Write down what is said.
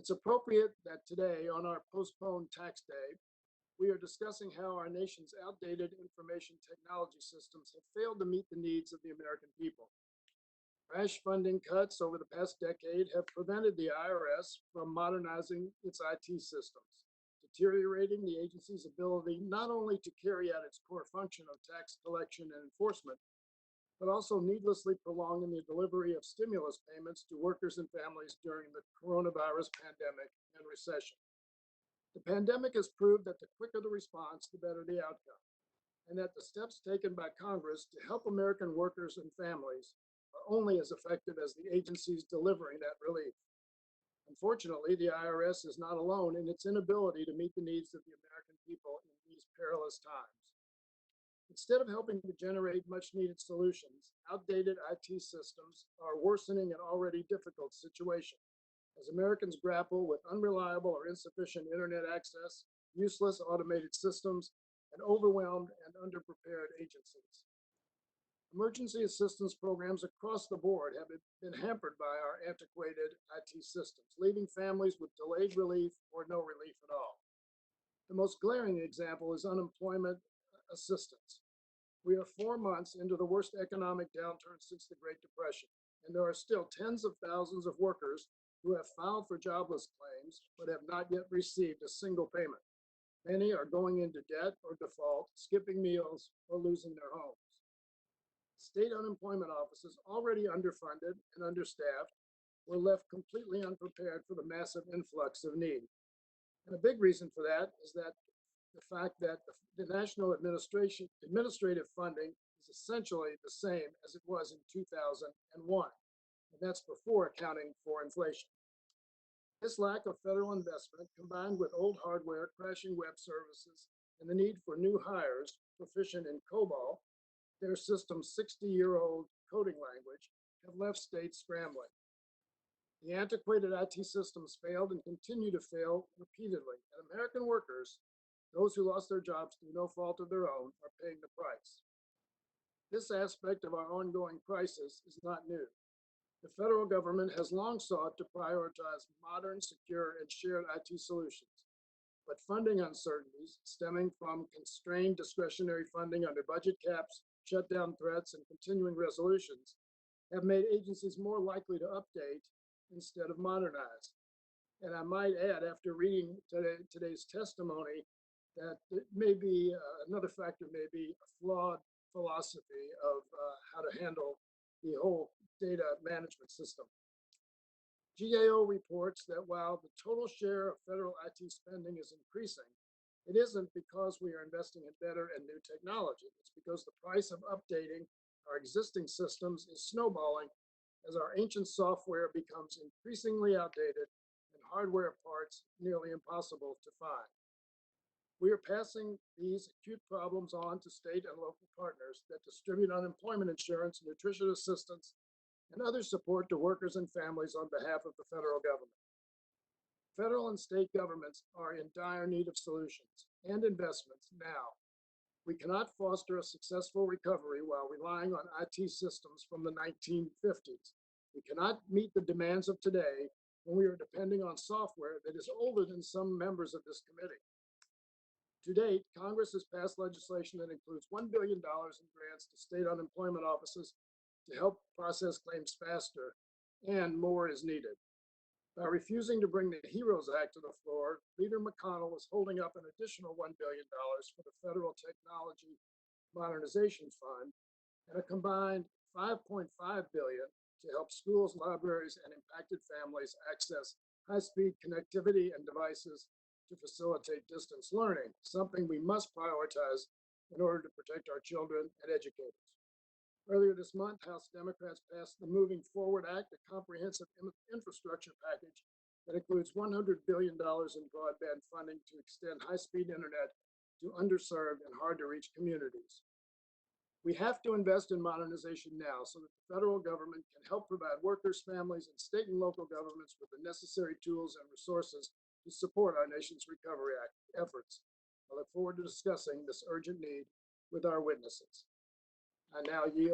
It's appropriate that today, on our postponed tax day, we are discussing how our nation's outdated information technology systems have failed to meet the needs of the American people. Rash funding cuts over the past decade have prevented the IRS from modernizing its IT systems, deteriorating the agency's ability not only to carry out its core function of tax collection and enforcement, but also needlessly prolonging the delivery of stimulus payments to workers and families during the coronavirus pandemic and recession. The pandemic has proved that the quicker the response, the better the outcome, and that the steps taken by Congress to help American workers and families are only as effective as the agencies delivering that relief. Unfortunately, the IRS is not alone in its inability to meet the needs of the American people in these perilous times. Instead of helping to generate much-needed solutions, outdated IT systems are worsening an already difficult situation as Americans grapple with unreliable or insufficient internet access, useless automated systems, and overwhelmed and underprepared agencies. Emergency assistance programs across the board have been hampered by our antiquated IT systems, leaving families with delayed relief or no relief at all. The most glaring example is unemployment assistance. We are 4 months into the worst economic downturn since the Great Depression, and there are still tens of thousands of workers who have filed for jobless claims but have not yet received a single payment. Many are going into debt or default, skipping meals, or losing their homes. State unemployment offices, already underfunded and understaffed, were left completely unprepared for the massive influx of need. And a big reason for that is that the fact that the national administrative funding is essentially the same as it was in 2001, and that's before accounting for inflation. This lack of federal investment, combined with old hardware, crashing web services, and the need for new hires proficient in COBOL, their system's 60-year-old coding language, have left states scrambling. The antiquated IT systems failed and continue to fail repeatedly, and American workers, those who lost their jobs through no fault of their own, are paying the price. This aspect of our ongoing crisis is not new. The federal government has long sought to prioritize modern, secure, and shared IT solutions, but funding uncertainties stemming from constrained discretionary funding under budget caps, shutdown threats, and continuing resolutions have made agencies more likely to update instead of modernize. And I might add, after reading today's testimony, that it may be another factor may be a flawed philosophy of how to handle the whole data management system. GAO reports that while the total share of federal IT spending is increasing, it isn't because we are investing in better and new technology. It's because the price of updating our existing systems is snowballing as our ancient software becomes increasingly outdated and hardware parts nearly impossible to find. We are passing these acute problems on to state and local partners that distribute unemployment insurance, nutrition assistance, and other support to workers and families on behalf of the federal government. Federal and state governments are in dire need of solutions and investments now. We cannot foster a successful recovery while relying on IT systems from the 1950s. We cannot meet the demands of today when we are depending on software that is older than some members of this committee. To date, Congress has passed legislation that includes $1 billion in grants to state unemployment offices to help process claims faster, and more is needed. By refusing to bring the HEROES Act to the floor, Leader McConnell is holding up an additional $1 billion for the Federal Technology Modernization Fund and a combined $5.5 billion to help schools, libraries, and impacted families access high-speed connectivity and devices to facilitate distance learning, something we must prioritize in order to protect our children and educators. Earlier this month, House Democrats passed the Moving Forward Act, a comprehensive infrastructure package that includes $100 billion in broadband funding to extend high-speed internet to underserved and hard-to-reach communities. We have to invest in modernization now so that the federal government can help provide workers, families, and state and local governments with the necessary tools and resources to support our nation's recovery efforts. I look forward to discussing this urgent need with our witnesses. I now yield